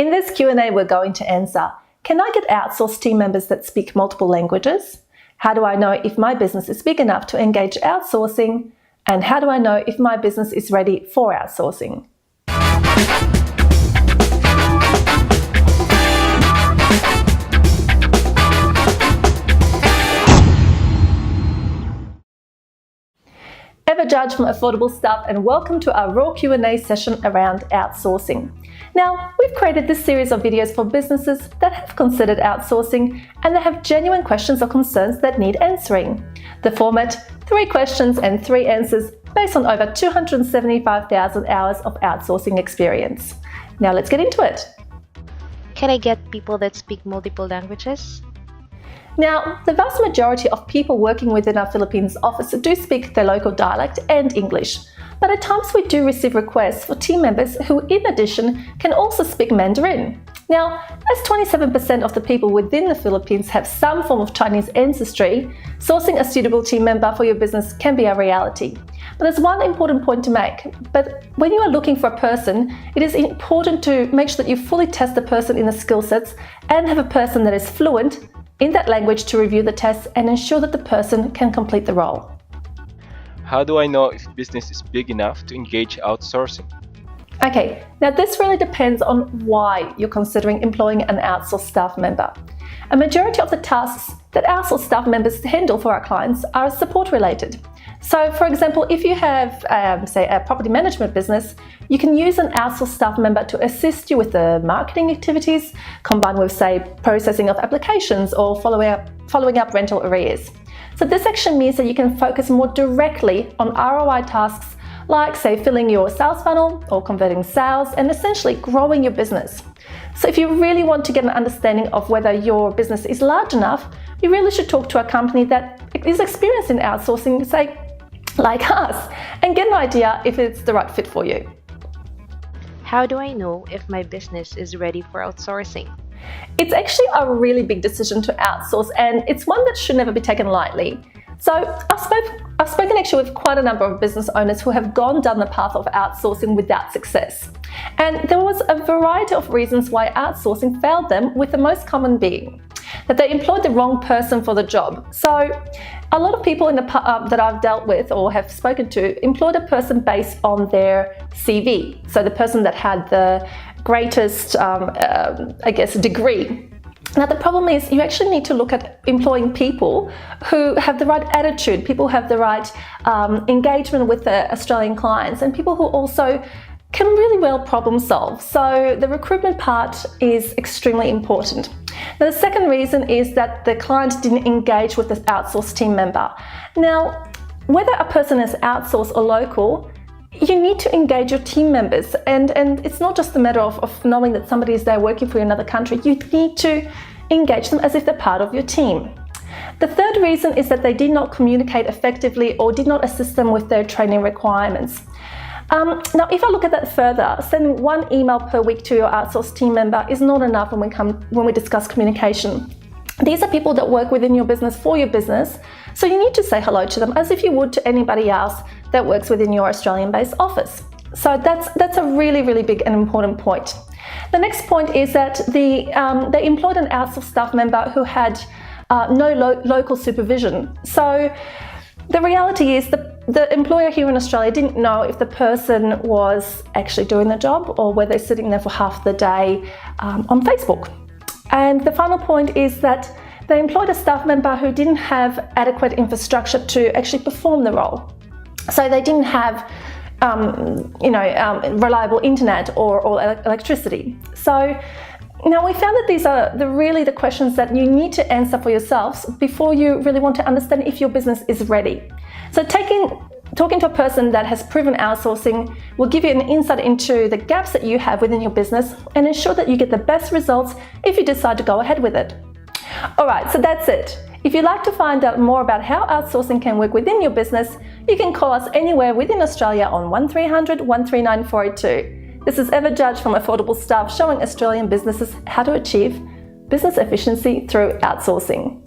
In this Q&A, we're going to answer, can I get outsourced team members that speak multiple languages? How do I know if my business is big enough to engage outsourcing? And how do I know if my business is ready for outsourcing? Eva Judge from Affordable Stuff, and welcome to our raw Q&A session around outsourcing. Now, we've created this series of videos for businesses that have considered outsourcing and that have genuine questions or concerns that need answering. The format, 3 questions and 3 answers based on over 275,000 hours of outsourcing experience. Now let's get into it. Can I get people that speak multiple languages? Now, the vast majority of people working within our Philippines office do speak their local dialect and English, but at times we do receive requests for team members who, in addition, can also speak Mandarin. Now, as 27% of the people within the Philippines have some form of Chinese ancestry, sourcing a suitable team member for your business can be a reality. But there's one important point to make. But when you are looking for a person, it is important to make sure that you fully test the person in the skill sets and have a person that is fluent in that language to review the tests and ensure that the person can complete the role. How do I know if business is big enough to engage outsourcing? Okay, now this really depends on why you're considering employing an outsourced staff member. A majority of the tasks that outsourced staff members handle for our clients are support related. So, for example, if you have, say, a property management business, you can use an outsourced staff member to assist you with the marketing activities, combined with, say, processing of applications or following up rental arrears. So this actually means that you can focus more directly on ROI tasks like, say, filling your sales funnel or converting sales and essentially growing your business. So if you really want to get an understanding of whether your business is large enough, you really should talk to a company that is experienced in outsourcing, say, like us, and get an idea if it's the right fit for you. How do I know if my business is ready for outsourcing? It's actually a really big decision to outsource, and it's one that should never be taken lightly. So I've spoken actually with quite a number of business owners who have gone down the path of outsourcing without success. And there was a variety of reasons why outsourcing failed them, with the most common being that they employed the wrong person for the job. So a lot of people that I've dealt with or have spoken to employed a person based on their CV. So the person that had the greatest, degree. Now the problem is you actually need to look at employing people who have the right attitude, people who have the right engagement with the Australian clients, and people who also can really well problem solve. So the recruitment part is extremely important. Now the second reason is that the client didn't engage with this outsourced team member. Now, whether a person is outsourced or local, you need to engage your team members, and it's not just a matter of knowing that somebody is there working for you in another country. You need to engage them as if they're part of your team. The third reason is that they did not communicate effectively or did not assist them with their training requirements. Now, if I look at that further, sending 1 email per week to your outsourced team member is not enough when we discuss communication. These are people that work within your business for your business, so you need to say hello to them as if you would to anybody else that works within your Australian-based office. So that's a really, really big and important point. The next point is that they employed an outsourced staff member who had no local supervision. So the reality is the employer here in Australia didn't know if the person was actually doing the job or whether they're sitting there for half the day on Facebook. And the final point is that they employed a staff member who didn't have adequate infrastructure to actually perform the role. So they didn't have reliable internet or electricity. So now we found that these are really the questions that you need to answer for yourselves before you really want to understand if your business is ready. So talking to a person that has proven outsourcing will give you an insight into the gaps that you have within your business and ensure that you get the best results if you decide to go ahead with it. Alright, so that's it. If you'd like to find out more about how outsourcing can work within your business, you can call us anywhere within Australia on 1300 139 482. This is Eva Judge from Affordable Stuff, showing Australian businesses how to achieve business efficiency through outsourcing.